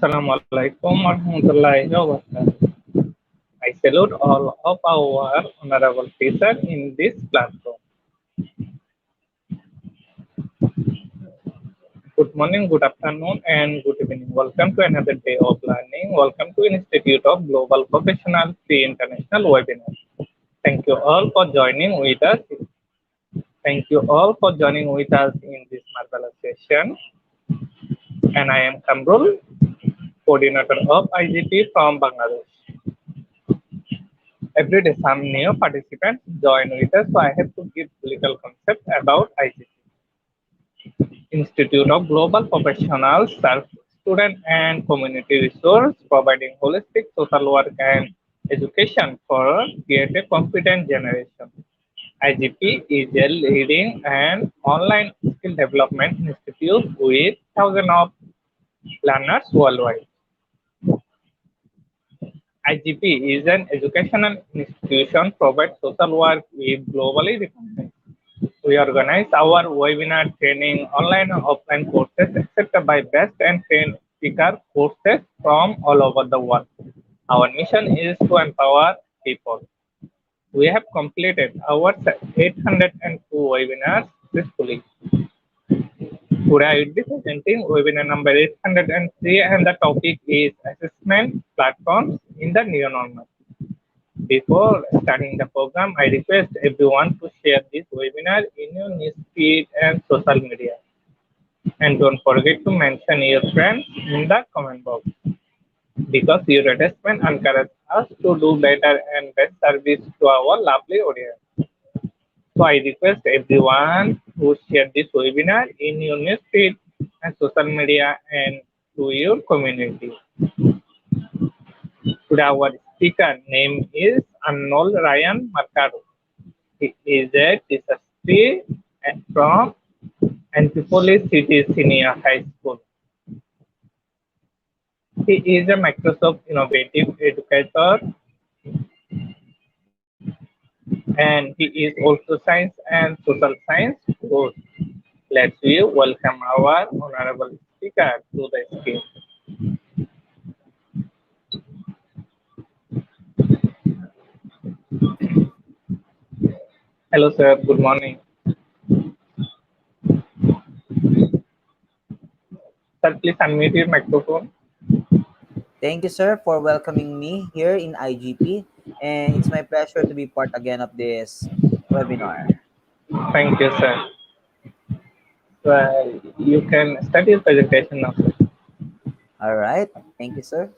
Assalamualaikum warahmatullahi wabarakatuh. I salute all of our honorable teachers in this classroom. Good morning, good afternoon, and good evening. Welcome to another day of learning. Welcome to Institute of Global Professional Free International Webinar. Thank you all for joining with us. Thank you all for joining with us in this marvelous session. And I am Kamrul, coordinator of IGP from Bangladesh. Every day some new participants join with us, so I have to give little concept about IGP. Institute of Global Professionals serves student and community resource, providing holistic social work and education for creative confident generation. IGP is a leading and online skill development institute with thousands of learners worldwide. IGP is an educational institution provides social work with globally recognized. We organize our webinar training online and offline courses accepted by best and trained speaker courses from all over the world. Our mission is to empower people. We have completed our 802 webinars successfully. Today I will be presenting webinar number 803 and the topic is assessment platforms in the new normal. Before starting the program, I request everyone to share this webinar in your newsfeed and social media. And don't forget to mention your friends in the comment box because your attachment encourages us to do better and best service to our lovely audience. So I request everyone to share this webinar in your newsfeed and social media and to your community. Today our speaker name is Arnold Ryan Mercado. He is a teacher from Antipolis City Senior High School. He is a Microsoft Innovative Educator and he is also Science and Social Science coach. Let's welcome our honorable speaker to the screen. Hello sir, good morning. Sir, please unmute your microphone. Thank you, sir, for welcoming me here in IGP, and it's my pleasure to be part again of this webinar. Thank you, sir. Well, you can start your presentation now, sir. All right, thank you, sir.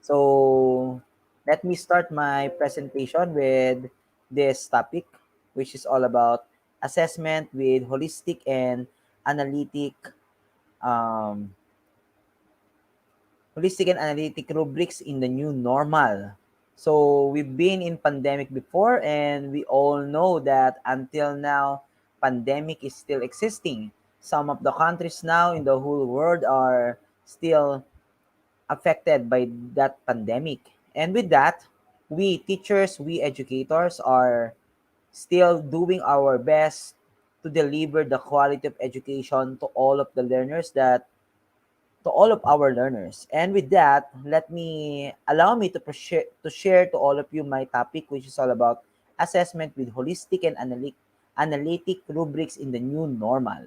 So let me start my presentation with this topic, which is all about assessment with holistic and analytic um, rubrics in the new normal. So we've been in pandemic before, and we all know that until now, pandemic is still existing. Some of the countries now in the whole world are still affected by that pandemic. And with that, we teachers, we educators are still doing our best to deliver the quality of education to all of the learners that to all of our learners. And with that, allow me to share to all of you my topic, which is all about assessment with holistic and analytic rubrics in the new normal.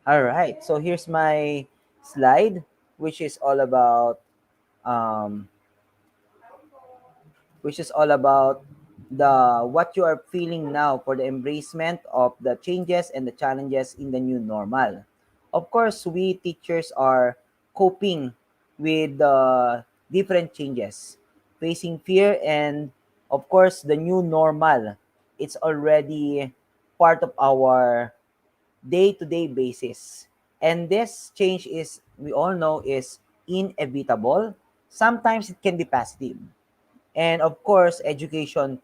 All right, so here's my slide, which is all about um, the what you are feeling now for the embracement of the changes and the challenges in the new normal. Of course, we teachers are coping with the different changes, facing fear, and of course, the new normal. It's already part of our day-to-day basis. And this change is, we all know, is inevitable. Sometimes it can be positive. And of course, education,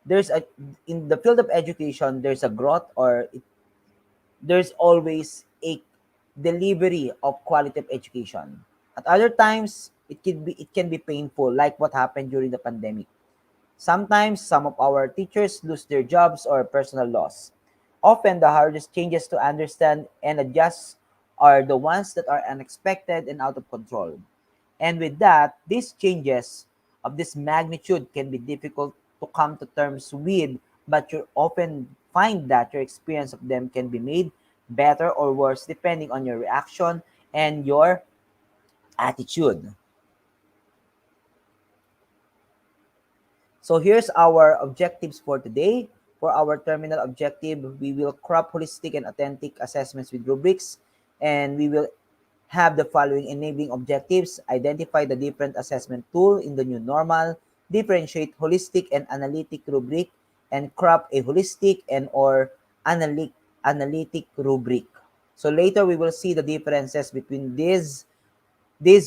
there's a in the field of education, there's a growth there's always a delivery of quality of education. At other times, it can be painful, like what happened during the pandemic. Sometimes some of our teachers lose their jobs or personal loss. Often, the hardest changes to understand and adjust are the ones that are unexpected and out of control. And with that, these changes of this magnitude can be difficult to come to terms with, but you often find that your experience of them can be made better or worse depending on your reaction and your attitude. So here's our objectives for today. For our terminal objective, we will crop holistic and authentic assessments with rubrics, and we will have the following enabling objectives: identify the different assessment tool in the new normal, differentiate holistic and analytic rubric, and crop a holistic and or analytic rubric. So later we will see the differences between these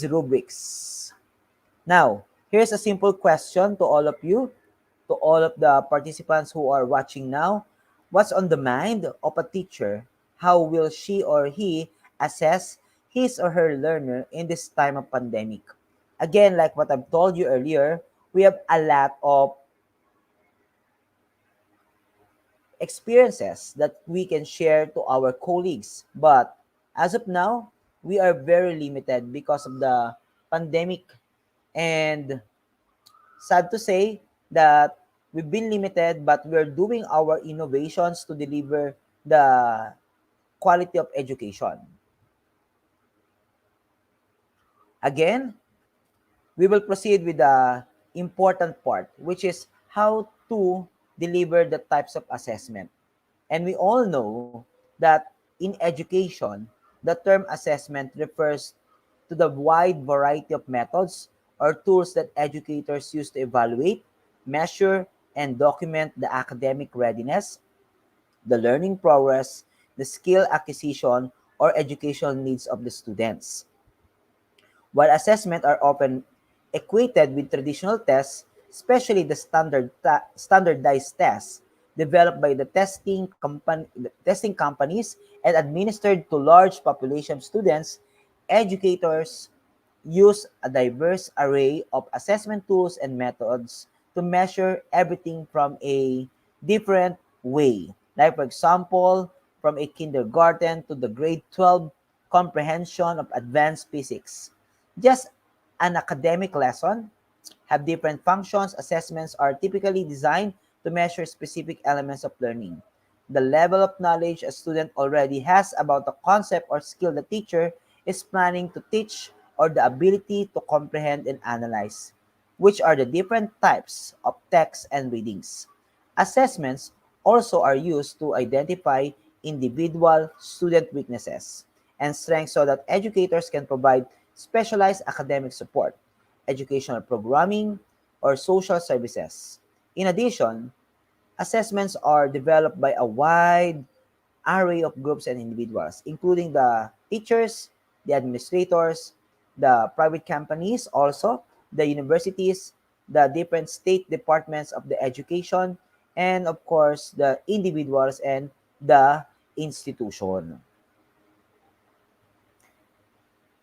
rubrics. Now, here's a simple question to all of you, to all of the participants who are watching now. What's on the mind of a teacher? How will she or he assess his or her learner in this time of pandemic? Again, like what I've told you earlier, we have a lot of experiences that we can share to our colleagues. But as of now, we are very limited because of the pandemic, and sad to say that we've been limited, but we're doing our innovations to deliver the quality of education. Again, we will proceed with the important part, which is how to deliver the types of assessment. And we all know that in education, the term assessment refers to the wide variety of methods or tools that educators use to evaluate, measure, and document the academic readiness, the learning progress, the skill acquisition, or educational needs of the students. While assessment are often equated with traditional tests, especially the standardized tests developed by the testing companies and administered to large population of students, educators use a diverse array of assessment tools and methods to measure everything from a different way. Like, for example, from a kindergarten to the grade 12 comprehension of advanced physics. Just an academic lesson have different functions. Assessments are typically designed to measure specific elements of learning. The level of knowledge a student already has about the concept or skill the teacher is planning to teach, or the ability to comprehend and analyze, which are the different types of texts and readings. Assessments also are used to identify individual student weaknesses and strengths so that educators can provide specialized academic support, educational programming, or social services. In addition, assessments are developed by a wide array of groups and individuals, including the teachers, the administrators, the private companies, also the universities, the different state departments of the education, and of course, the individuals and the institution.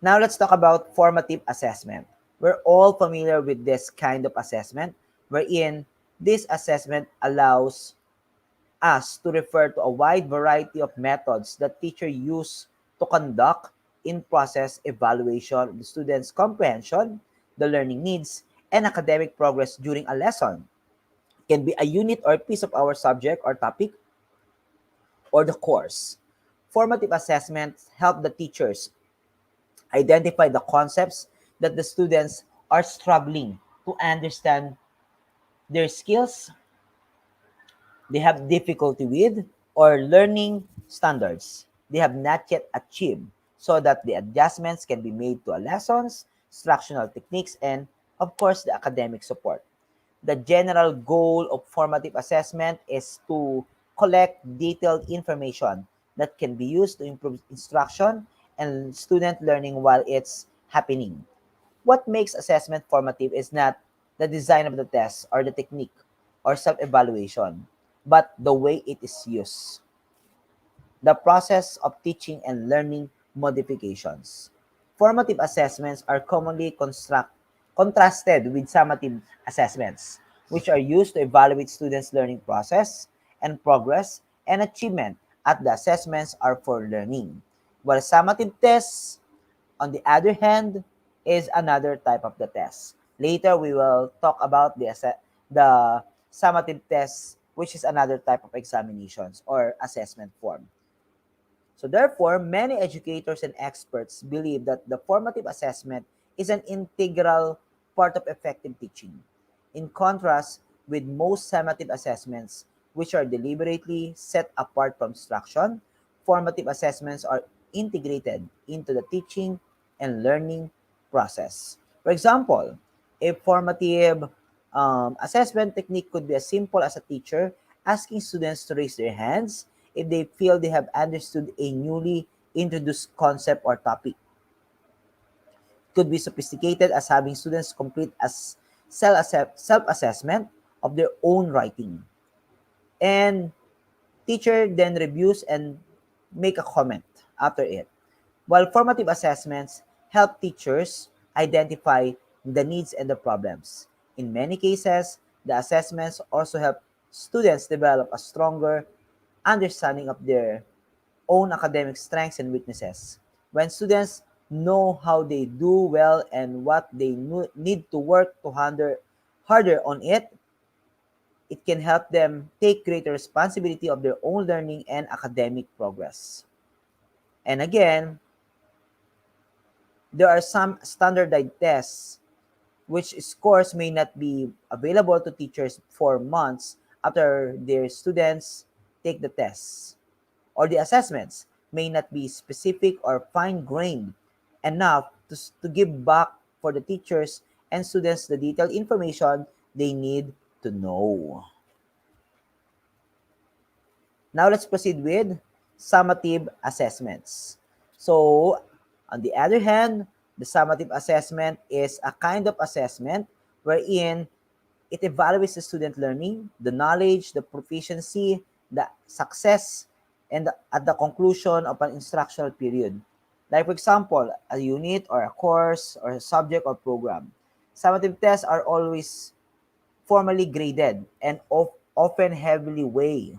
Now let's talk about formative assessment. We're all familiar with this kind of assessment, wherein this assessment allows us to refer to a wide variety of methods that teachers use to conduct in-process evaluation of the student's comprehension, the learning needs, and academic progress during a lesson. It can be a unit or piece of our subject or topic or the course. Formative assessments help the teachers identify the concepts that the students are struggling to understand, their skills they have difficulty with, or learning standards they have not yet achieved, so that the adjustments can be made to a lessons, instructional techniques, and of course the academic support. The general goal of formative assessment is to collect detailed information that can be used to improve instruction and student learning while it's happening. What makes assessment formative is not the design of the test or the technique or self-evaluation, but the way it is used, the process of teaching and learning modifications. Formative assessments are commonly contrasted with summative assessments, which are used to evaluate students' learning process and progress and achievement at the assessments are for learning. While summative tests, on the other hand, is another type of the test. Later, we will talk about the summative tests, which is another type of examinations or assessment form. So therefore, many educators and experts believe that the formative assessment is an integral part of effective teaching. In contrast with most summative assessments, which are deliberately set apart from instruction, formative assessments are integrated into the teaching and learning process. For example, a formative assessment technique could be as simple as a teacher asking students to raise their hands if they feel they have understood a newly introduced concept or topic. It could be sophisticated as having students complete as self-assessment of their own writing. And teacher then reviews and make a comment after it. While formative assessments help teachers identify the needs and the problems. In many cases, the assessments also help students develop a stronger understanding of their own academic strengths and weaknesses. When students know how they do well and what they need to work to harder on it, it can help them take greater responsibility of their own learning and academic progress. And again, there are some standardized tests which scores may not be available to teachers for months after their students take the tests, or the assessments may not be specific or fine-grained enough to give back for the teachers and students the detailed information they need to know. Now let's proceed with summative assessments. So, on the other hand, the summative assessment is a kind of assessment wherein it evaluates the student learning, the knowledge, the proficiency, the success, and at the conclusion of an instructional period. Like, for example, a unit or a course or a subject or program. Summative tests are always formally graded and often heavily weighed.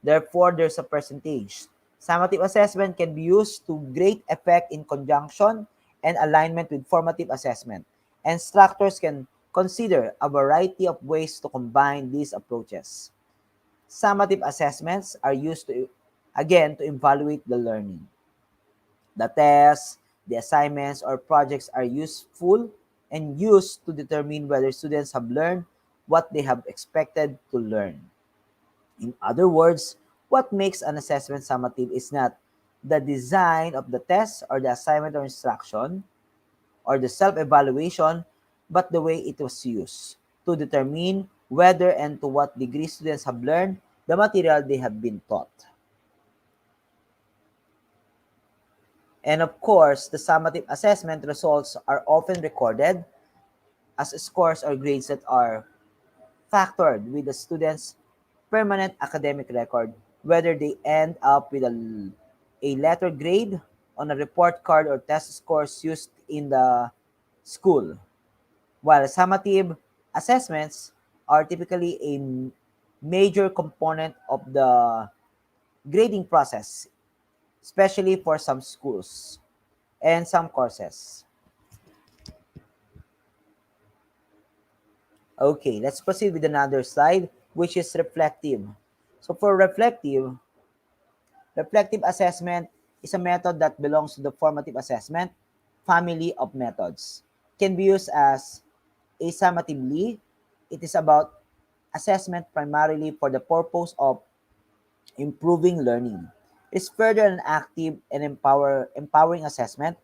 Therefore, there's a percentage. Summative assessment can be used to great effect in conjunction and alignment with formative assessment. Instructors can consider a variety of ways to combine these approaches. Summative assessments are used to, again, to evaluate the learning. The tests, the assignments, or projects are useful and used to determine whether students have learned what they have expected to learn. In other words, what makes an assessment summative is not the design of the test or the assignment or instruction or the self-evaluation, but the way it was used to determine whether and to what degree students have learned the material they have been taught. And of course, the summative assessment results are often recorded as scores or grades that are factored with the student's permanent academic record, whether they end up with a letter grade on a report card or test scores used in the school. While summative assessments are typically a major component of the grading process, especially for some schools and some courses. Okay, let's proceed with another slide, which is reflective. So for reflective assessment is a method that belongs to the formative assessment family of methods. Can be used as summatively. It is about assessment primarily for the purpose of improving learning. It's further an active and empowering assessment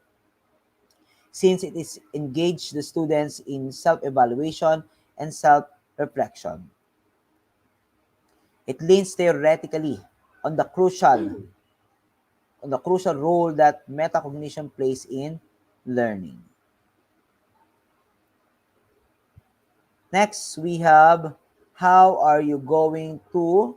since it is engaged the students in self-evaluation and self-reflection. It leans theoretically on the crucial role that metacognition plays in learning. Next, we have how are you going to,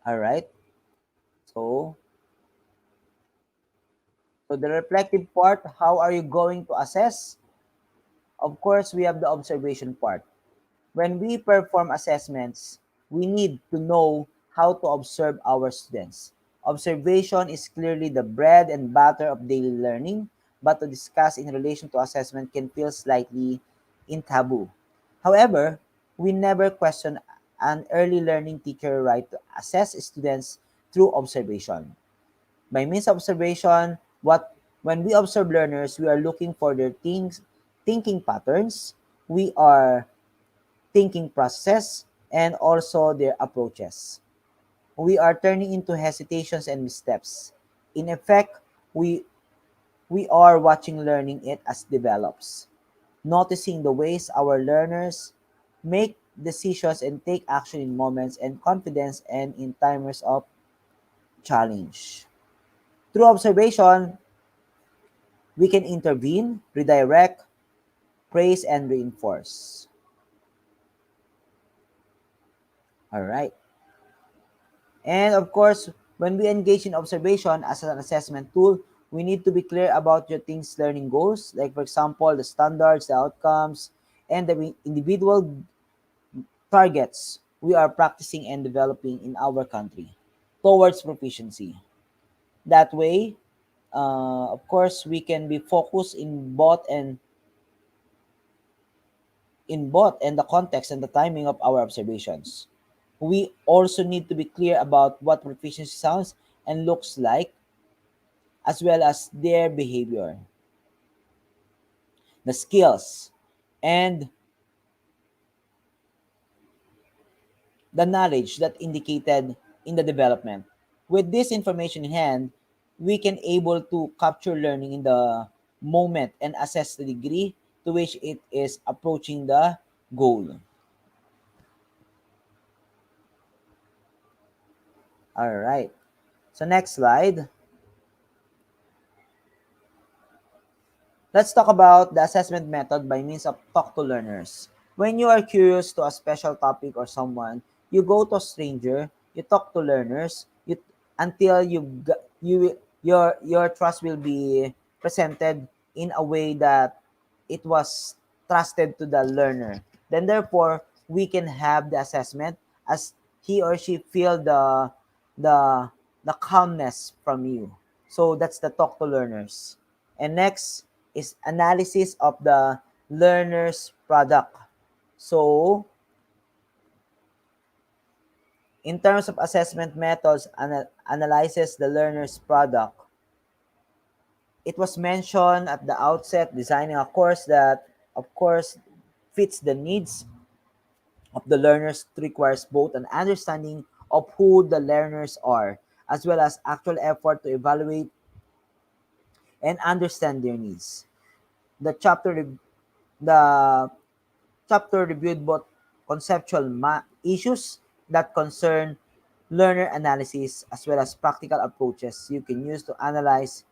all right, so So the reflective part, how are you going to assess? Of course, we have the observation part. When we perform assessments, we need to know how to observe our students. Observation is clearly the bread and butter of daily learning, but to discuss in relation to assessment can feel slightly in taboo. However, we never question an early learning teacher right to assess students through observation. By means of observation, what when we observe learners, we are looking for their thinking patterns. We are thinking process, and also their approaches. We are turning into hesitations and missteps. In effect, we we are watching learning it as develops, noticing the ways our learners make decisions and take action in moments and confidence and in times of challenge. Through observation, we can intervene, redirect, praise, and reinforce. All right. And of course, when we engage in observation as an assessment tool, we need to be clear about your thing's learning goals, like for example, the standards, the outcomes, and the individual targets we are practicing and developing in our country towards proficiency. That way, of course, we can be focused in both and the context and the timing of our observations. We also need to be clear about what proficiency sounds and looks like, as well as their behavior, the skills, and the knowledge that indicated in the development. With this information in hand, we can able to capture learning in the moment and assess the degree to which it is approaching the goal. All right. So next slide. Let's talk about the assessment method by means of talk to learners. When you are curious to a special topic or someone, you go to a stranger, you talk to learners, until your trust will be presented in a way that it was trusted to the learner. Then therefore, we can have the assessment as he or she feel the the calmness from you. So that's the talk to learners. And next is analysis of the learner's product. So in terms of assessment methods, analyzes the learner's product. It was mentioned at the outset, designing a course that, of course, fits the needs of the learners requires both an understanding of who the learners are, as well as actual effort to evaluate and understand their needs. The chapter the chapter reviewed both conceptual issues that concern learner analysis as well as practical approaches you can use to analyze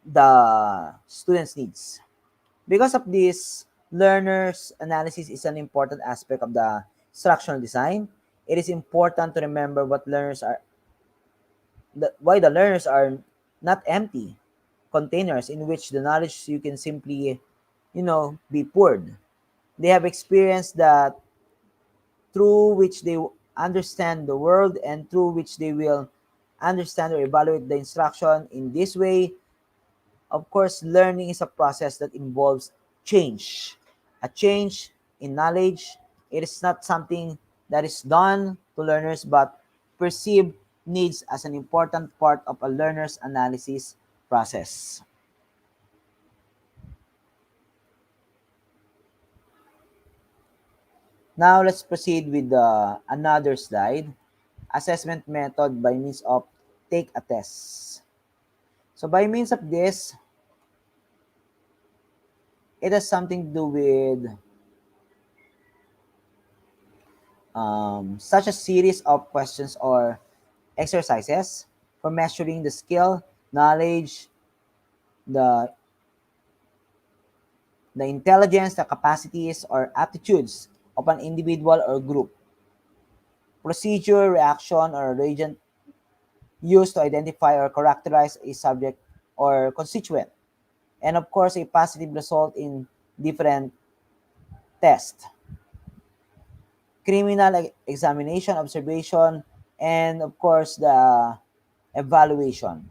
the students' needs. Because of this, learners analysis is an important aspect of the instructional design. It is important to remember why the learners are not empty containers in which the knowledge you can simply, be poured. They have experienced that through which they understand the world and through which they will understand or evaluate the instruction. In this way, of course, learning is a process that involves change. A change in knowledge. It is not something that is done to learners but perceived needs as an important part of a learner's analysis process. Now let's proceed with another slide. Assessment method by means of take a test. So by means of this, it has something to do with such a series of questions or exercises for measuring the skill, knowledge, the the intelligence, the capacities, or aptitudes of an individual or group. Procedure, reaction, or reagent used to identify or characterize a subject or constituent, and of course a positive result in different tests: criminal examination, observation, and of course the evaluation.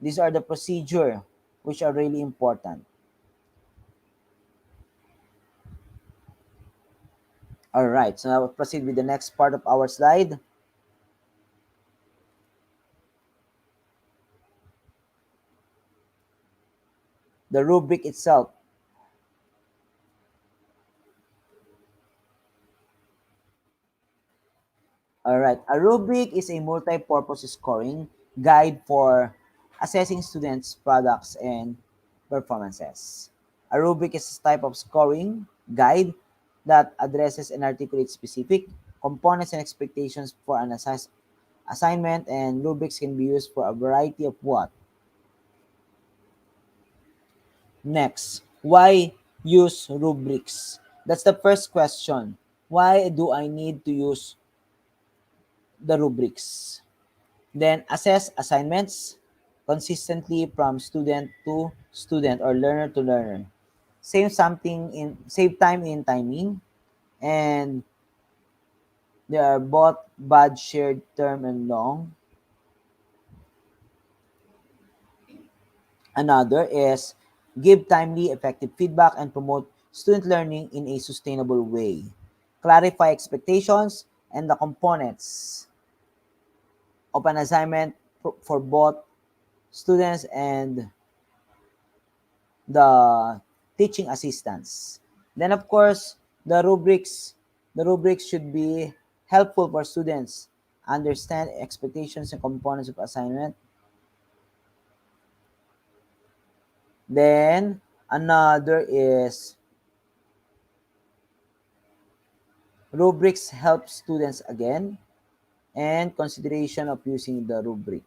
These are the procedure which are really important. All right, so now we'll proceed with the next part of our slide. The rubric itself. All right, a rubric is a multi-purpose scoring guide for assessing students' products and performances. A rubric is a type of scoring guide that addresses and articulates specific components and expectations for an assignment, and rubrics can be used for a variety of what? Next, why use rubrics? That's the first question. Why do I need to use the rubrics? Then assess assignments consistently from student to student or learner to learner. Save time in timing, and they are both bad shared term and long. Another is give timely, effective feedback and promote student learning in a sustainable way. Clarify expectations and the components of an assignment for both students and the teaching assistants. Then of course, the rubrics should be helpful for students understand expectations and components of assignment. Then another is rubrics help students again and consideration of using the rubric.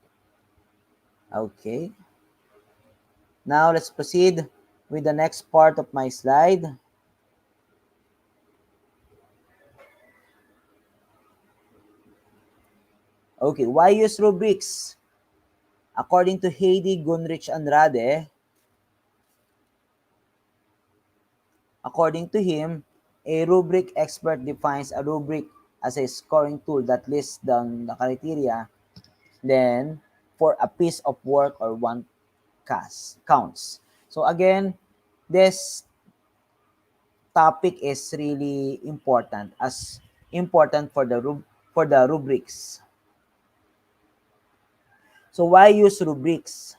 Okay. Now let's proceed with the next part of my slide. Okay, why use rubrics? According to Heidi Gunrich Andrade, according to him, a rubric expert defines a rubric as a scoring tool that lists down the criteria then for a piece of work or one counts. So again, this topic is really important as important for the rubrics. So why use rubrics?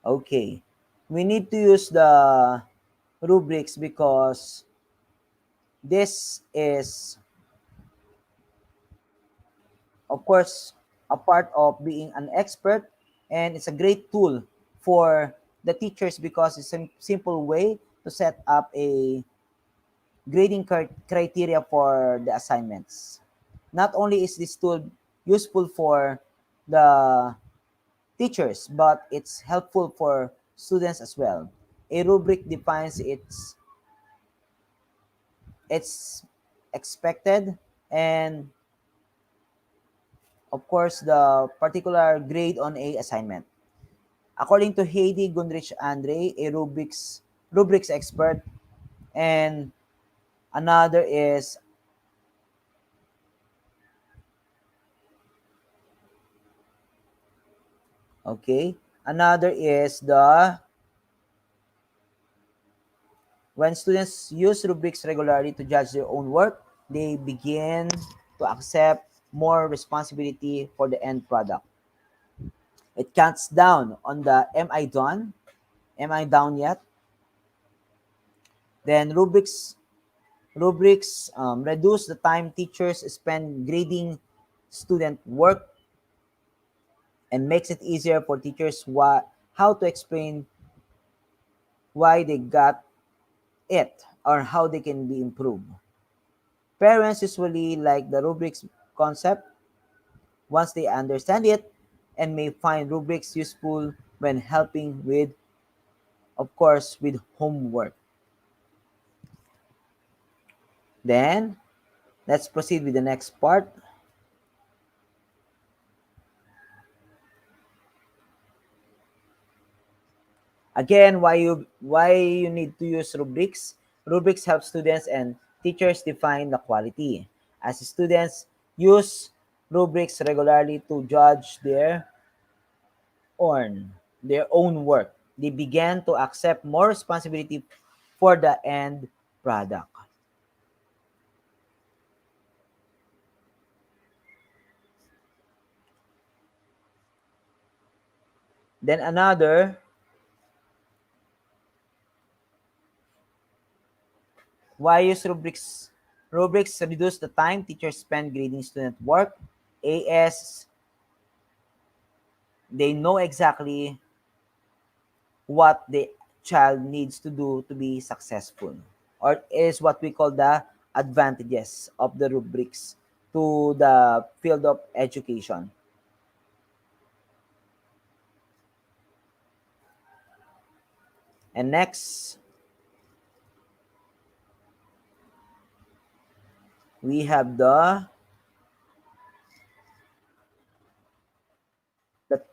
Okay. We need to use the rubrics because this is, of course, a part of being an expert, and it's a great tool for the teachers because it's a simple way to set up a grading criteria for the assignments. Not only is this tool useful for the teachers, but it's helpful for students as well. A rubric defines its expected and of course the particular grade on a assignment. According to Heidi Gunrich Andre, a rubrics expert, and another is okay. Another is the when students use rubrics regularly to judge their own work, they begin to accept more responsibility for the end product. It cuts down on the am I done? Am I down yet? Then rubrics reduce the time teachers spend grading student work and makes it easier for teachers how to explain why they got it or how they can be improved. Parents usually like the rubrics concept once they understand it and may find rubrics useful when helping with, of course, with homework. Then, let's proceed with the next part. Again, why you need to use rubrics? Rubrics help students and teachers define the quality. As students use rubrics regularly to judge own their own work, they began to accept more responsibility for the end product. Then another, why use rubrics? Rubrics reduce the time teachers spend grading student work. AS, they know exactly what the child needs to do to be successful, or is what we call the advantages of the rubrics to the field of education. And next, we have the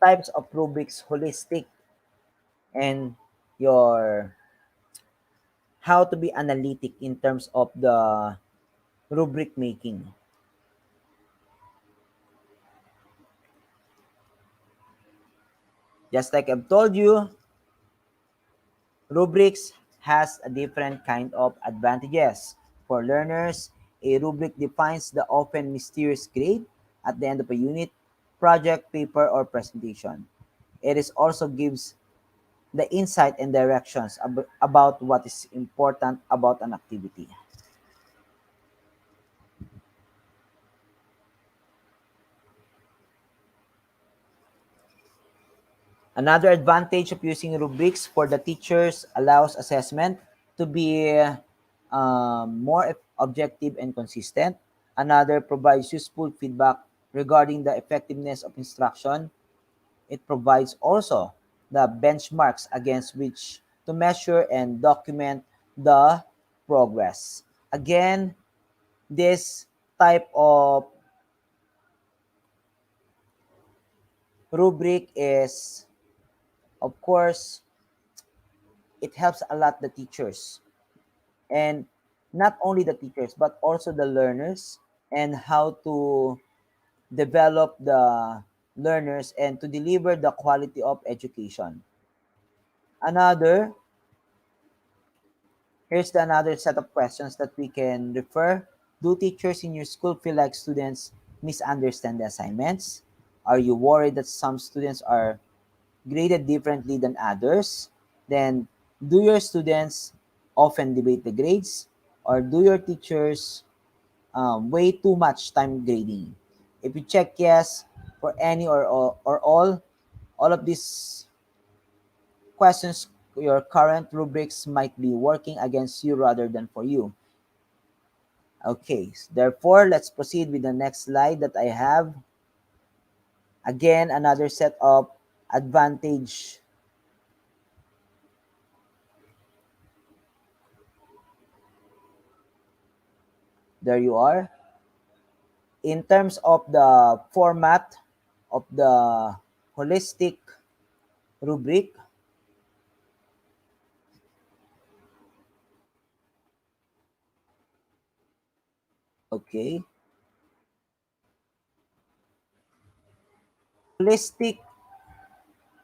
types of rubrics: holistic, and your how to be analytic in terms of the rubric making. Just like I've told you, rubrics has a different kind of advantages. For learners, a rubric defines the often mysterious grade at the end of a unit, project, paper, or presentation. It is also gives the insight and directions about what is important about an activity. Another advantage of using rubrics for the teachers allows assessment to be more objective and consistent. Another provides useful feedback regarding the effectiveness of instruction. It provides also the benchmarks against which to measure and document the progress. Again, this type of rubric is, of course, it helps a lot the teachers, and not only the teachers but also the learners, and how to develop the learners and to deliver the quality of education. Another, here's another set of questions that we can refer. Do teachers in your school feel like students misunderstand the assignments? Are you worried that some students are graded differently than others? Then, do your students often debate the grades? Or do your teachers way too much time grading? If you check yes for any or all of these questions, your current rubrics might be working against you rather than for you. Okay, therefore, let's proceed with the next slide that I have. Again, another set of advantage. There you are. In terms of the format of the holistic rubric, okay, holistic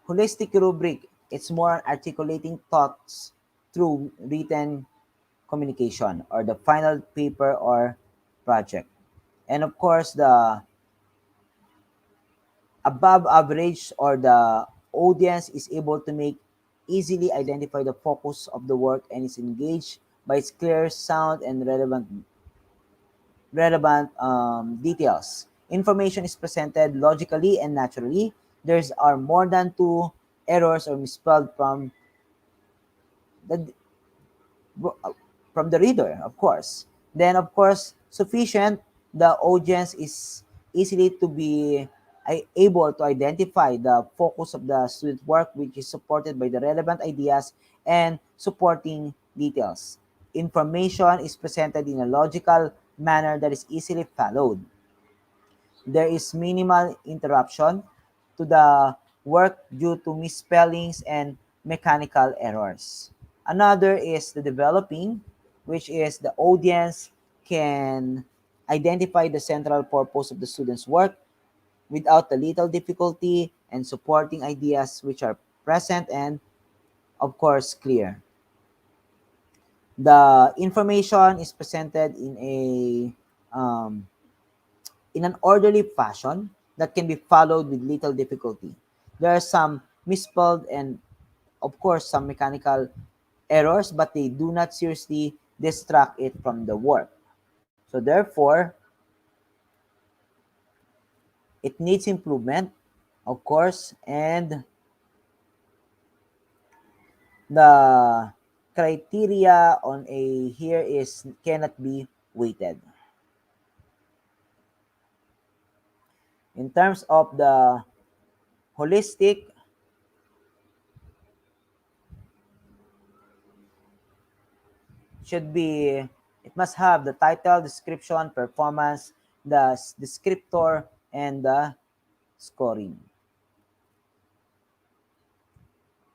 holistic rubric, it's more articulating thoughts through written communication or the final paper or project. And of course, the above average or the audience is able to make easily identify the focus of the work and is engaged by its clear sound and relevant details. Information is presented logically and naturally. There's are more than two errors or misspelled the from the reader, of course. Then, of course, sufficient, the audience is easily to be able to identify the focus of the student work, which is supported by the relevant ideas and supporting details. Information is presented in a logical manner that is easily followed. There is minimal interruption to the work due to misspellings and mechanical errors. Another is the developing, which is the audience can identify the central purpose of the student's work without the little difficulty and supporting ideas which are present and, of course, clear. The information is presented in an orderly fashion that can be followed with little difficulty. There are some misspelled and, of course, some mechanical errors, but they do not seriously distract it from the work. So therefore, it needs improvement, of course, and the criteria on a here is cannot be weighted. In terms of the holistic, should be it must have the title, description, performance, the descriptor, and the scoring.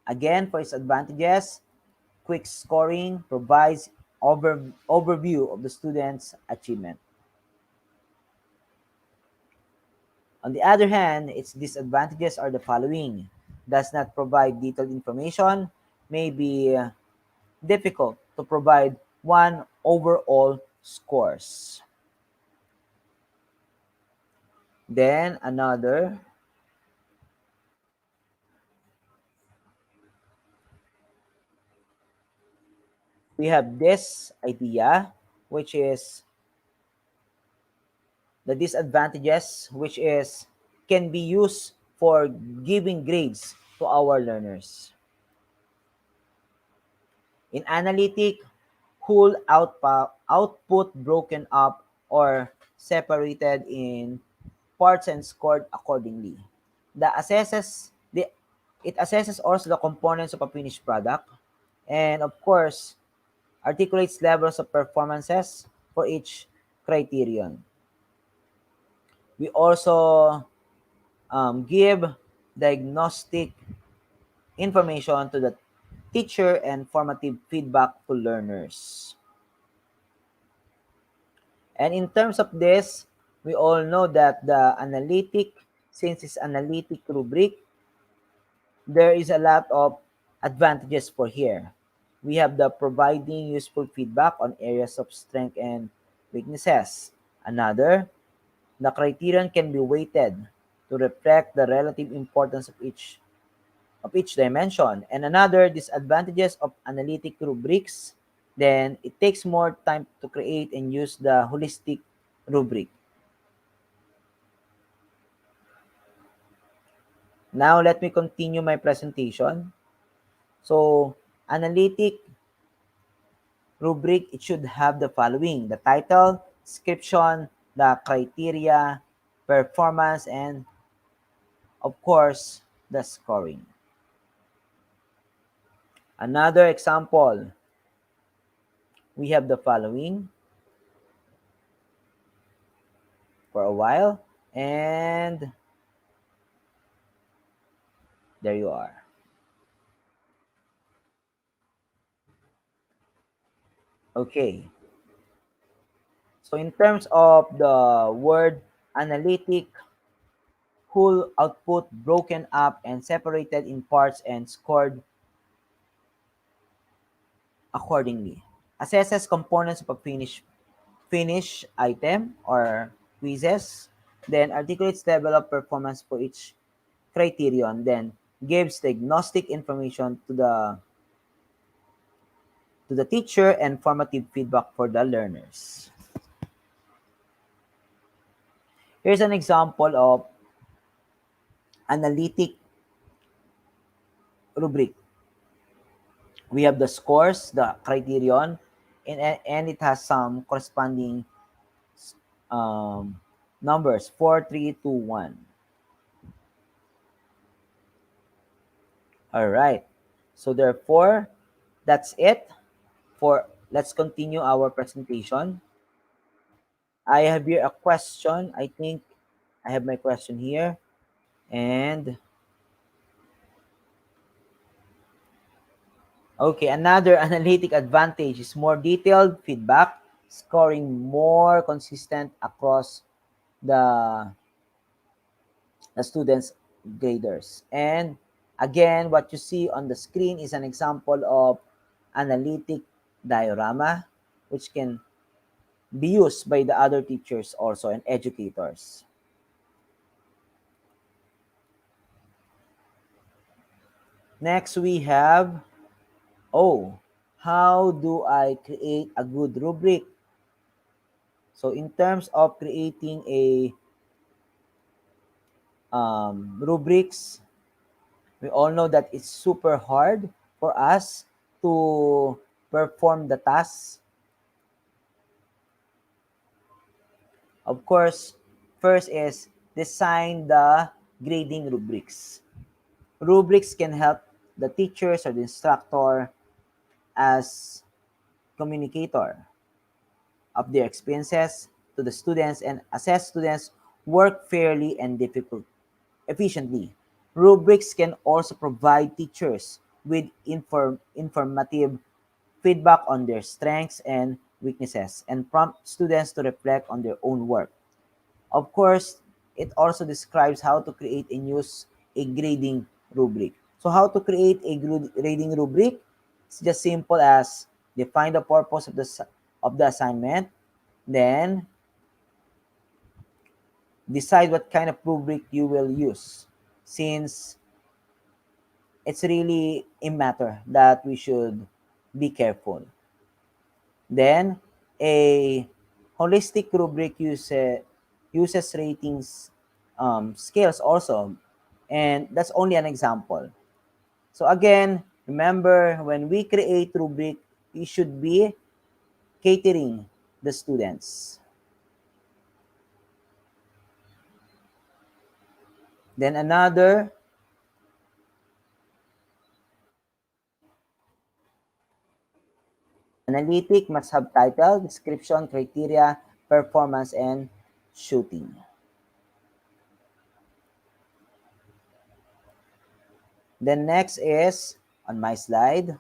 Again, for its advantages, quick scoring provides overview of the student's achievement. On the other hand, its disadvantages are the following: does not provide detailed information, may be difficult to provide one overall scores. Then another, we have this idea, which is the disadvantages, which is can be used for giving grades to our learners. In analytic, whole output broken up or separated in parts and scored accordingly. The assesses the it assesses also the components of a finished product, and of course articulates levels of performances for each criterion. We also give diagnostic information to the teacher and formative feedback to learners. And in terms of this, we all know that the analytic, since it's analytic rubric, there is a lot of advantages for here. We have the providing useful feedback on areas of strength and weaknesses. Another, the criterion can be weighted to reflect the relative importance of each dimension. And another disadvantages of analytic rubrics, then it takes more time to create and use the holistic rubric. Now let me continue my presentation. So analytic rubric, it should have the following: the title, description, the criteria, performance, and of course the scoring. Another example, we have the following for a while, and there you are. Okay. So in terms of the word analytic, whole output broken up and separated in parts and scored accordingly. Assesses components of a finish item or quizzes, then articulates level of performance for each criterion, then gives diagnostic information to the teacher and formative feedback for the learners. Here's an example of analytic rubric. We have the scores, the criterion, and it has some corresponding um, numbers, 4, 3, 2, 1. All right. So therefore, that's it for, let's continue our presentation. I have here a question. I think I have my question here. And Okay, another analytic advantage is more detailed feedback, scoring more consistent across the, the students' graders. And again, what you see on the screen is an example of analytic diorama, which can be used by the other teachers also and educators. Next, we have, oh, how do I create a good rubric? So in terms of creating a rubrics, we all know that it's super hard for us to perform the tasks. Of course, first is design the grading rubrics. Rubrics can help the teachers or the instructor as communicator of their experiences to the students and assess students work fairly and efficiently. Rubrics can also provide teachers with informative feedback on their strengths and weaknesses and prompt students to reflect on their own work. Of course, it also describes how to create and use a grading rubric. So how to create a grading rubric? It's just simple as define the purpose of the assignment, then decide what kind of rubric you will use, since it's really a matter that we should be careful. Then a holistic rubric uses ratings scales also, and that's only an example. So again, remember, when we create rubric, we should be catering the students. Then another analytic must have title, description, criteria, performance, and shooting. Then next is on my slide,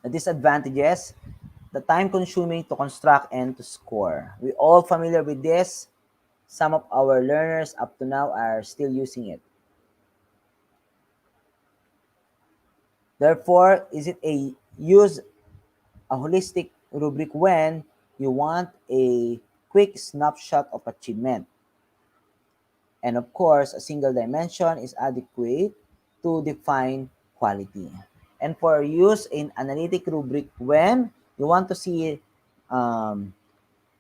the disadvantages, the time consuming to construct and to score. We all familiar with this. Some of our learners up to now are still using it. Therefore, is it a use a holistic rubric when you want a quick snapshot of achievement. And of course, a single dimension is adequate to define quality. And for use in analytic rubric when you want to see um,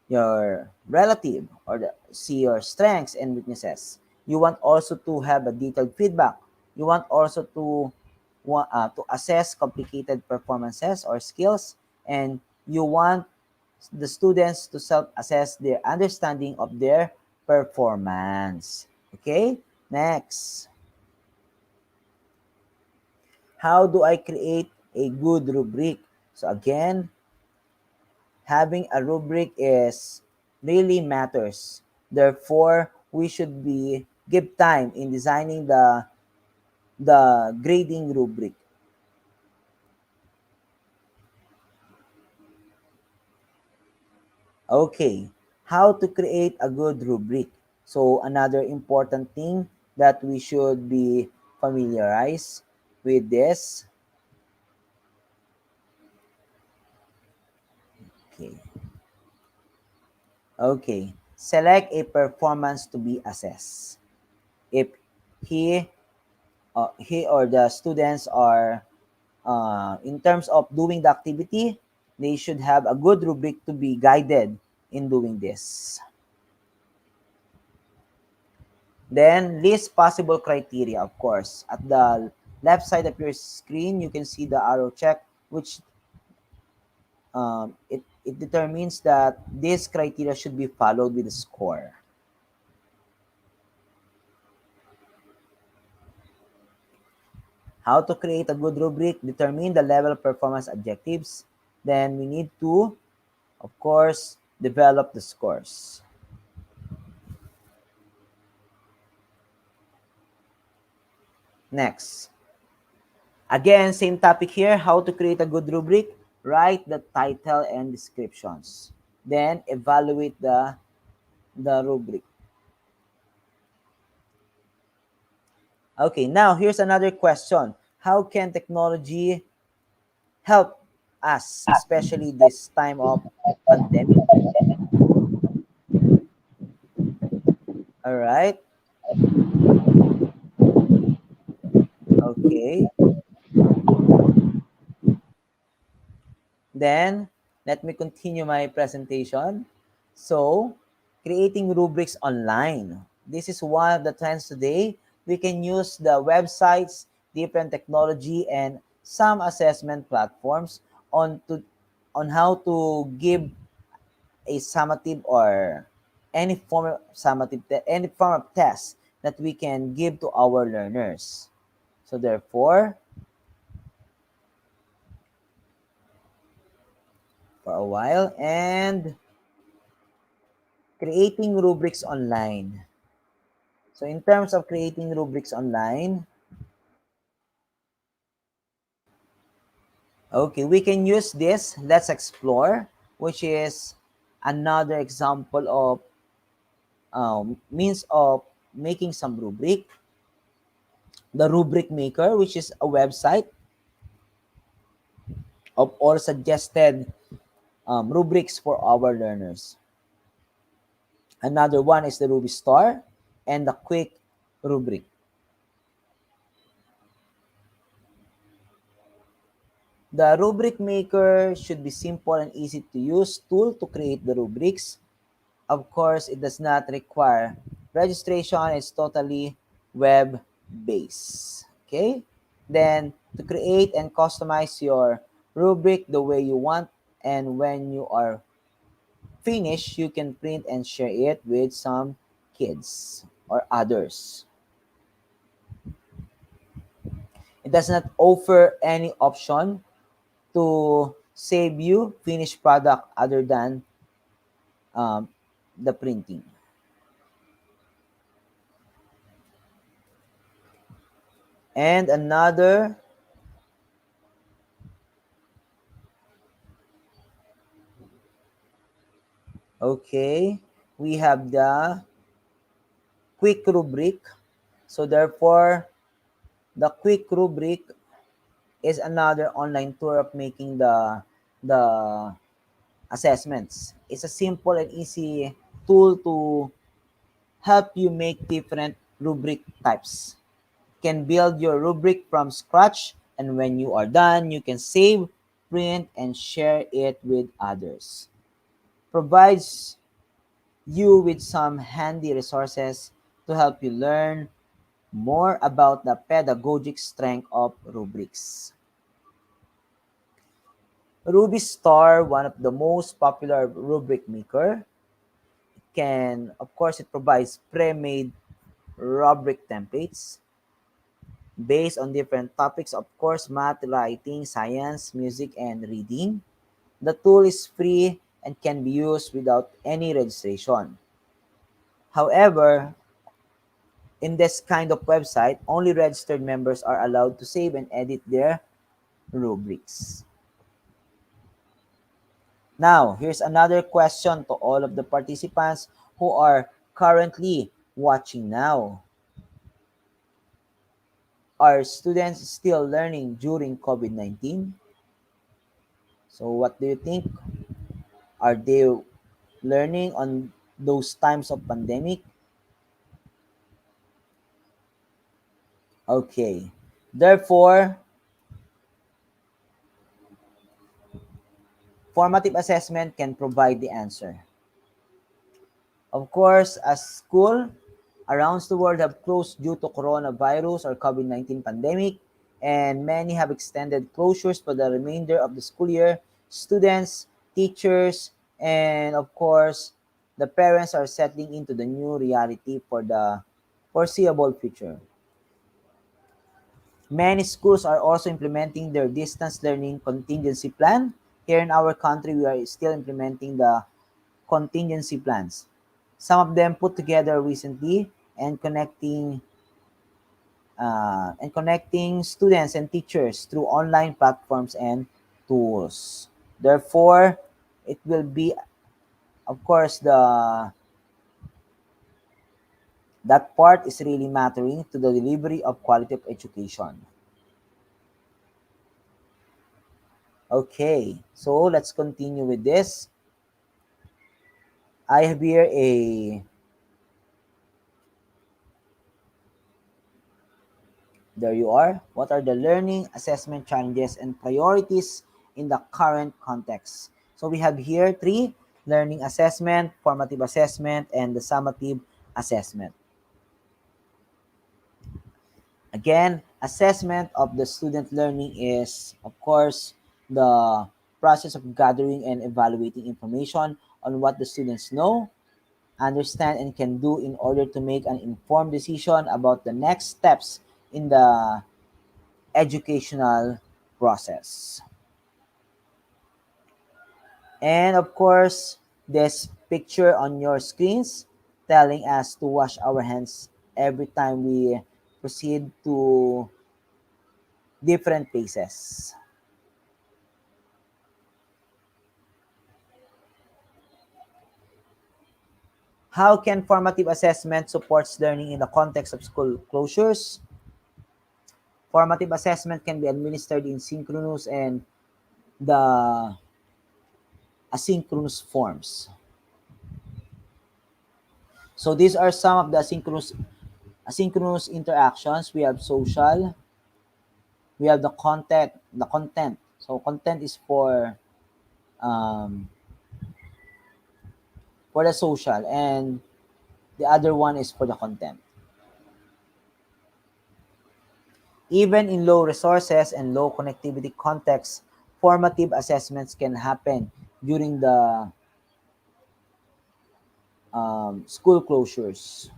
your relative or see your strengths and weaknesses. You want also to have a detailed feedback. You want also to assess complicated performances or skills, and you want the students to self-assess their understanding of their performance. Okay, next. How do I create a good rubric? So again, having a rubric is really matters. Therefore, we should be give time in designing the grading rubric. Okay, how to create a good rubric. So another important thing that we should be familiarized with this. Okay. Okay. Select a performance to be assessed. If he he or the students are in terms of doing the activity, they should have a good rubric to be guided in doing this. Then list possible criteria, of course. At the left side of your screen, you can see the arrow check, which it determines that this criteria should be followed with a score. How to create a good rubric? Determine the level of performance objectives. Then we need to, of course, develop the scores. Next. Again, same topic here, how to create a good rubric. Write the title and descriptions. Then evaluate the rubric. Okay, now here's another question. How can technology help us, especially this time of pandemic? All right. Okay. Then, let me continue my presentation. So, creating rubrics online. This is one of the trends today. We can use the websites, different technology, and some assessment platforms on how to give a summative or any form of any form of test that we can give to our learners. So therefore, for a while, and creating rubrics online. So in terms of creating rubrics online, okay, we can use this. Let's explore, which is another example of means of making some rubric. The Rubric Maker, which is a website of all suggested rubrics for our learners. Another one is the Ruby Star and the Quick Rubric. The Rubric Maker should be simple and easy to use tool to create the rubrics. Of course, it does not require registration. It's totally web-based. Okay? Then, to create and customize your rubric the way you want, and when you are finished, you can print and share it with some kids or others. It does not offer any option to save you finished product other than um, the printing. And another, okay, we have the quick rubric. So therefore, the quick rubric is another online tool of making the assessments. It's a simple and easy tool to help you make different rubric types. You can build your rubric from scratch, and when you are done, you can save, print, and share it with others. Provides you with some handy resources to help you learn more about the pedagogic strength of rubrics. Ruby Star, one of the most popular rubric maker, of course, it provides pre-made rubric templates based on different topics, of course, math, writing, science, music, and reading. The tool is free and can be used without any registration. However, in this kind of website, only registered members are allowed to save and edit their rubrics. Now, here's another question to all of the participants who are currently watching now. Are students still learning during COVID-19? So what do you think? Are they learning on those times of pandemic? Okay. Therefore, formative assessment can provide the answer. Of course, as school around the world have closed due to coronavirus or COVID-19 pandemic, and many have extended closures for the remainder of the school year, students, teachers, and of course, the parents are settling into the new reality for the foreseeable future. Many schools are also implementing their distance learning contingency plan. Here in our country, we are still implementing the contingency plans. Some of them put together recently and connecting and connecting students and teachers through online platforms and tools. Therefore, it will be, of course, the that part is really mattering to the delivery of quality of education. Okay, so let's continue with this. I have here a, there you are. What are the learning assessment challenges and priorities in the current context? So we have here three: learning assessment, formative assessment, and the summative assessment. Again, assessment of the student learning is, of course, the process of gathering and evaluating information on what the students know, understand, and can do in order to make an informed decision about the next steps in the educational process. And of course, this picture on your screens telling us to wash our hands every time we proceed to different places. How can formative assessment supports learning in the context of school closures? Formative assessment can be administered in synchronous and the asynchronous forms. So these are some of the asynchronous interactions. We have social, we have the content. So content is um, for the social, and the other one is for the content. Even in low resources and low connectivity contexts, formative assessments can happen during the school closures.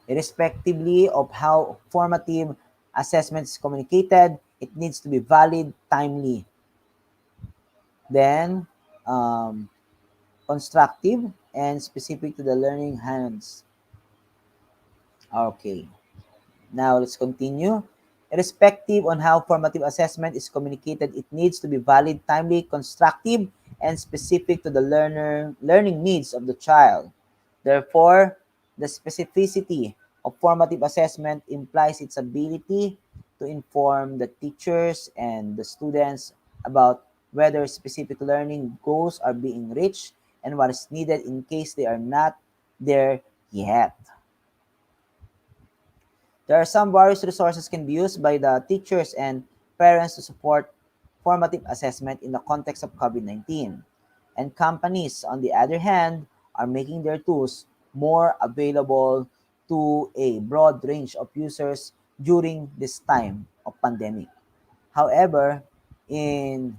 Irrespectively of how formative assessment is communicated, it needs to be valid, timely, then constructive, and specific to the learning hands. Okay. Now let's continue. Irrespective on how formative assessment is communicated, it needs to be valid, timely, constructive, and specific to the learning needs of the child. Therefore, the specificity of formative assessment implies its ability to inform the teachers and the students about whether specific learning goals are being reached and what is needed in case they are not there yet. There are some various resources can be used by the teachers and parents to support formative assessment in the context of COVID-19. And companies, on the other hand, are making their tools more available to a broad range of users during this time of pandemic. However, in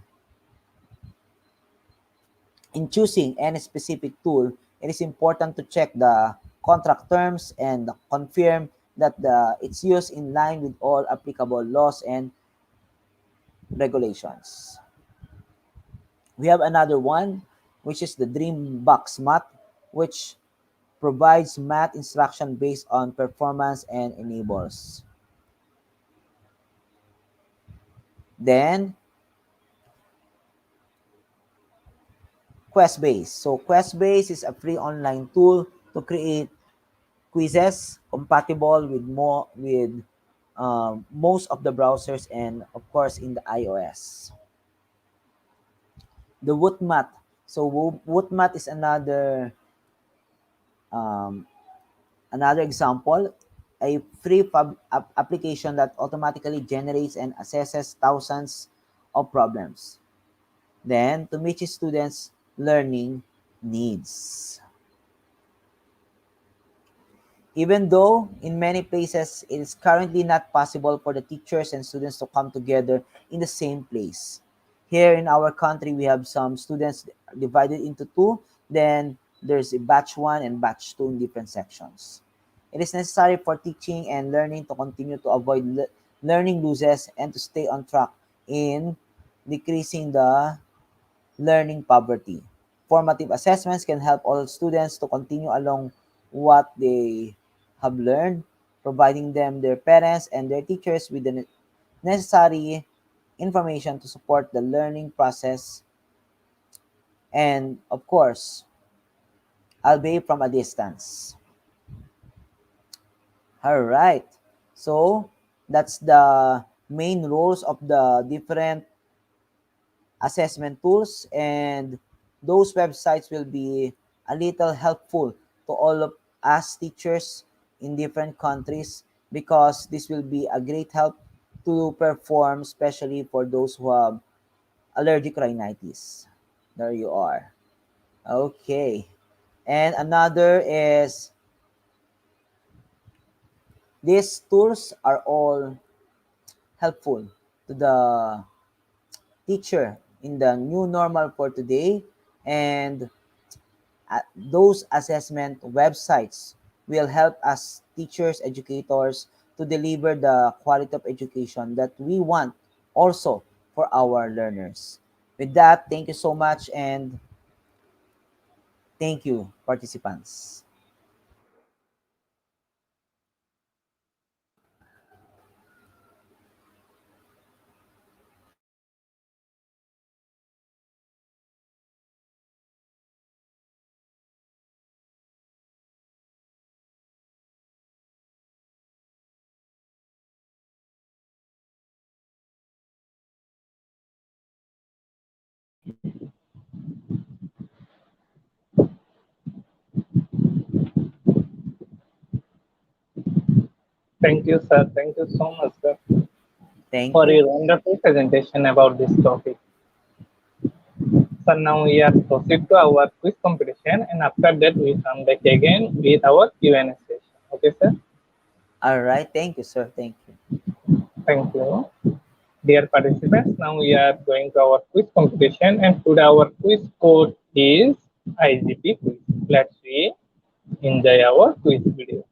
in choosing any specific tool, it is important to check the contract terms and confirm that its use in line with all applicable laws and regulations. We have another one, which is the Dreambox Math, which provides math instruction based on performance and enables. Then, QuestBase. So QuestBase is a free online tool to create quizzes compatible with most of the browsers and of course in the iOS. The Wootmat. So Wootmat is um, another example, a free application that automatically generates and assesses thousands of problems. Then to meet students' learning needs. Even though in many places it is currently not possible for the teachers and students to come together in the same place. Here in our country, we have some students divided into two. Then there's a batch one and batch two in different sections. It is necessary for teaching and learning to continue to avoid learning losses and to stay on track in decreasing the learning poverty. Formative assessments can help all students to continue along what they have learned, providing them, their parents, and their teachers with the necessary information to support the learning process, and of course, albeit from a distance. All right. So that's the main roles of the different assessment tools, and those websites will be a little helpful to all of us teachers in different countries, because this will be a great help to perform, especially for those who have allergic rhinitis. There you are. Okay. And another is, these tools are all helpful to the teacher in the new normal for today, and those assessment websites will help us teachers, educators, to deliver the quality of education that we want also for our learners. With that, thank you so much, and thank you, participants. Thank you, sir. Thank you so much, sir, Thank for you. your wonderful presentation about this topic. So now we are proceed to our quiz competition, and after that we come back again with our Q&A session. Okay, sir? All right. Thank you, sir. Thank you. Thank you. Dear participants, now we are going to our quiz competition, and today our quiz code is IGP quiz. Let's see, enjoy our quiz video.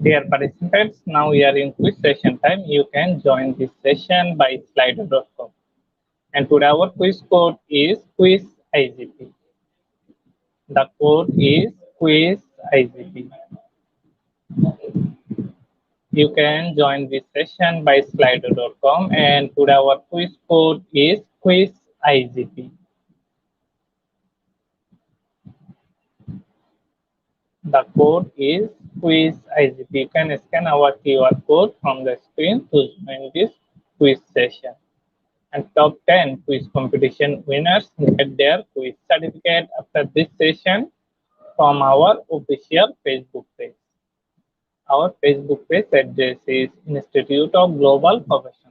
Dear participants, now we are in quiz session time. You can join this session by slido.com. And today our quiz code is quiz IGP. The code is quiz IGP. You can join this session by slido.com, and today our quiz code is quiz IGP. The code is quiz IGP. You can scan our QR code from the screen to join this quiz session. And top 10 quiz competition winners get their quiz certificate after this session from our official Facebook page. Our Facebook page address is Institute of Global Professionals.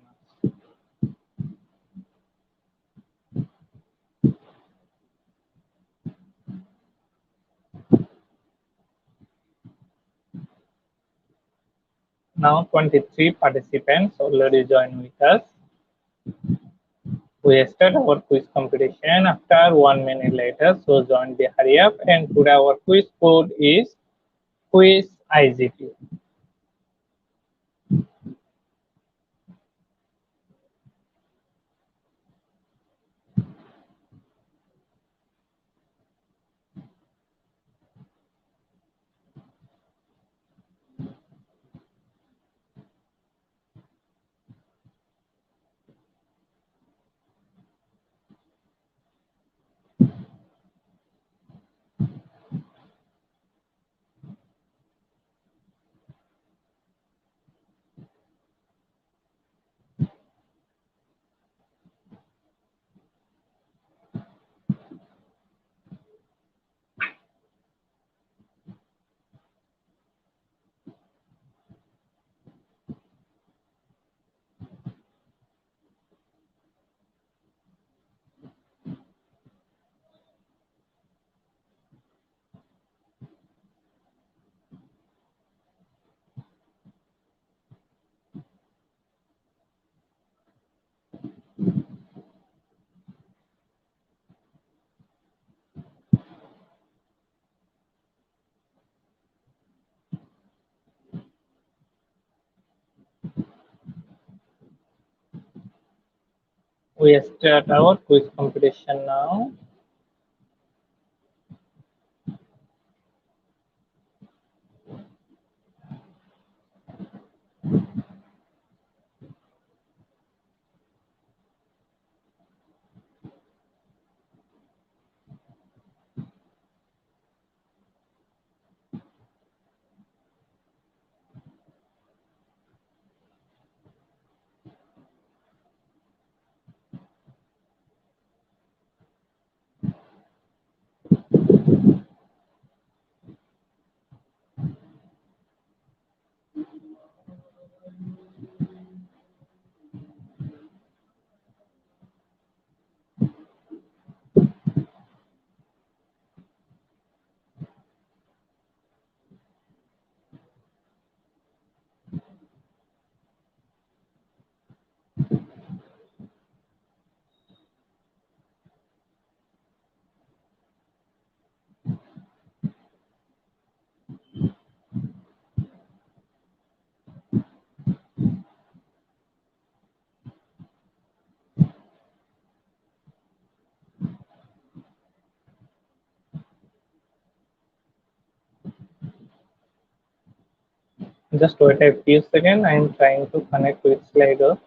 Now 23 participants already joined with us. We start our quiz competition after 1 minute later, so join the hurry up. And today our quiz code is quiz IGP. We start our quiz competition now. Just wait a few seconds. I am trying to connect with Slido.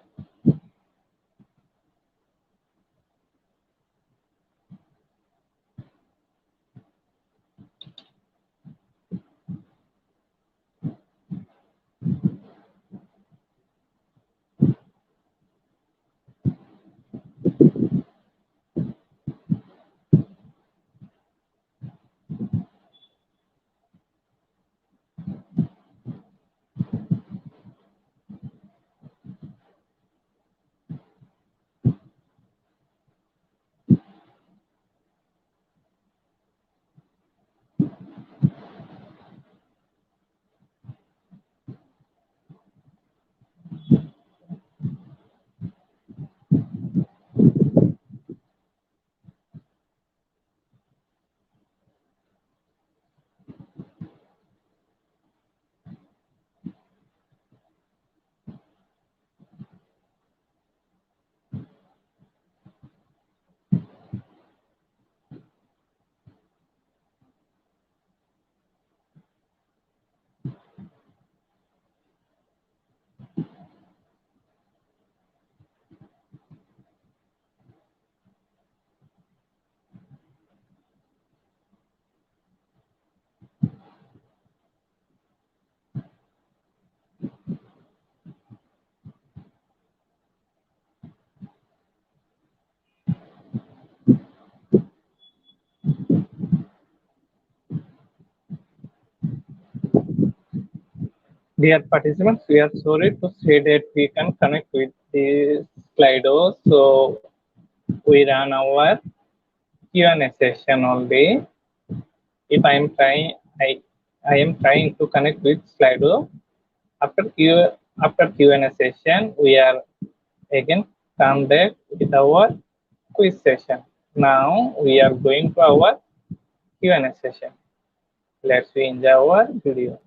Dear participants, we are sorry to say that we can connect with the Slido, so we run our Q&A session only. If I am trying, I am trying to connect with Slido. After Q&A session, we are again come back with our quiz session. Now we are going to our Q&A session. Let's enjoy our video.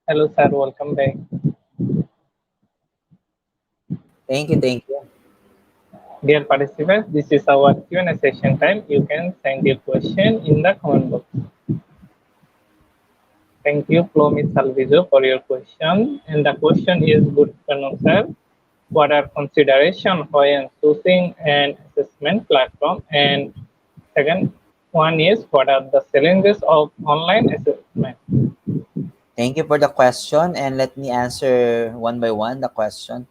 Hello, sir. Welcome back. Thank you, thank you. Dear participants, this is our Q&A session time. You can send your question in the comment box. Thank you, Flo Miss Salvizo, for your question. And the question is, good afternoon, sir. What are considerations when choosing an assessment platform? And second one is, what are the challenges of online assessment? Thank you for the question, and let me answer one by one the question.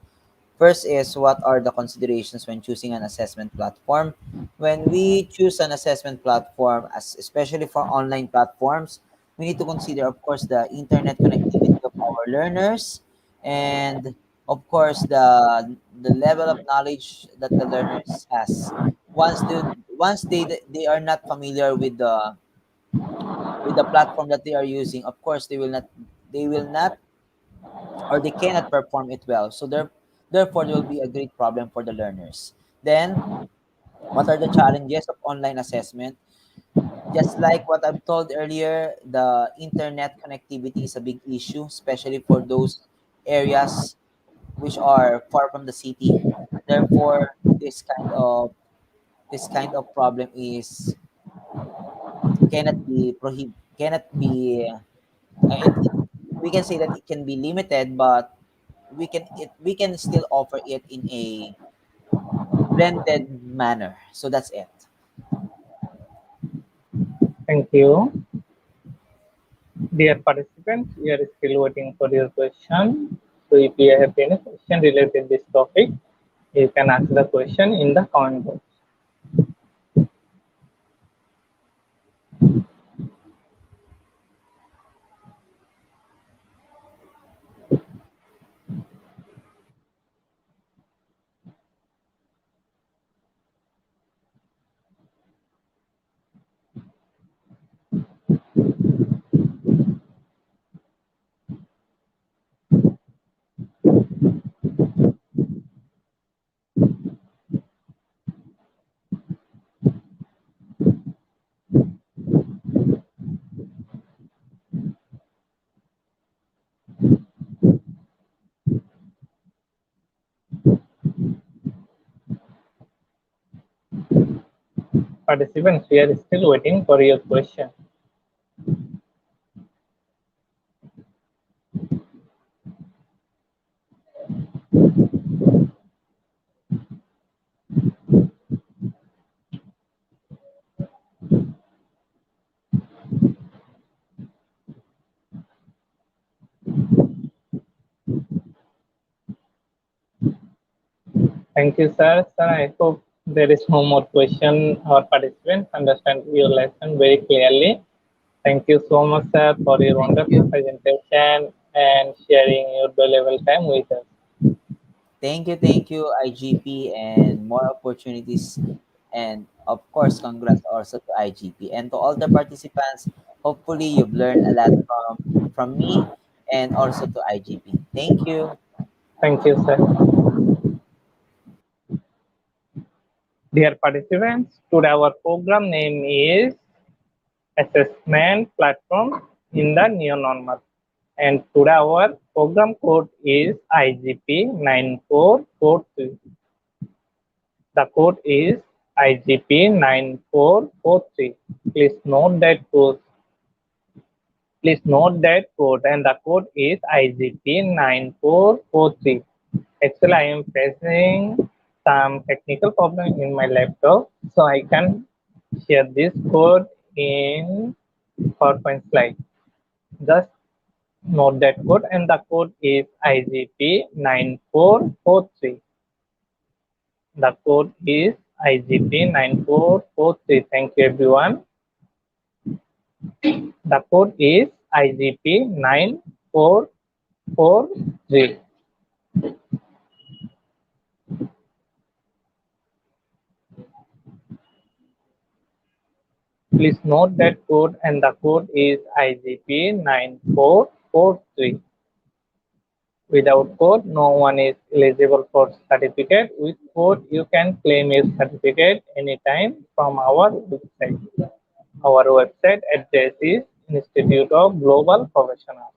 First is, what are the considerations when choosing an assessment platform? When we choose an assessment platform, especially for online platforms, we need to consider, of course, the internet connectivity of our learners, and of course, the level of knowledge that the learners has. Once they are not familiar with the platform that they are using, of course, they will not or they cannot perform it well. So therefore, there will be a great problem for the learners. Then, what are the challenges of online assessment? Just like what I've told earlier, the internet connectivity is a big issue, especially for those areas which are far from the city. Therefore, this kind of problem is cannot be it we can say that it can be limited, but we can still offer it in a blended manner. So that's it. Thank you. Dear participants, we are still waiting for your question. So if you have any question related to this topic, you can ask the question in the comment box. Participants, we are still waiting for your question. Thank you, sir. Sir, I hope there is no more question. Our participants understand your lesson very clearly. Thank you so much, sir, for your Thank wonderful you. presentation and sharing your valuable time with us. Thank you, IGP, and more opportunities. And of course, congrats also to IGP and to all the participants. Hopefully, you've learned a lot from me and also to IGP. Thank you. Thank you, sir. Dear participants, today our program name is Assessment Platform in the New Normal. And today our program code is IGP 9443. The code is IGP 9443. Please note that code. Please note that code, and the code is IGP 9443. Actually, I am facing some technical problem in my laptop, so I can share this code in PowerPoint slide. Just note that code, and the code is IGP 9443. The code is IGP 9443. Thank you, everyone. The code is IGP 9443. Please note that code, and the code is IGP 9443. Without code, no one is eligible for certificate. With code, you can claim your certificate anytime from our website. Our website address is Institute of Global Professionals.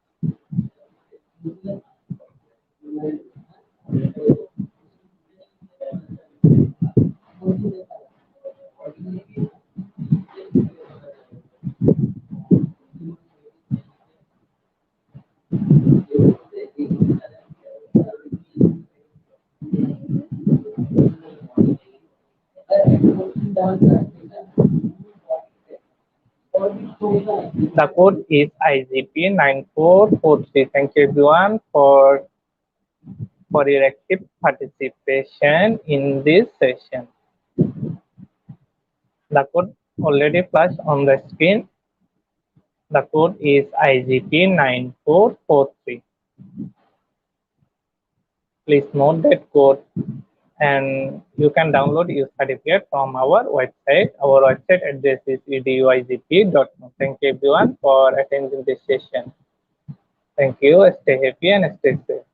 The code is IGP 9443. Thank you, everyone, for your active participation in this session. The code already flashed on the screen. The code is IGP 9443. Please note that code, and you can download your certificate from our website. Our website address is eduigp.com. Thank you, everyone, for attending this session. Thank you. Stay happy and stay safe.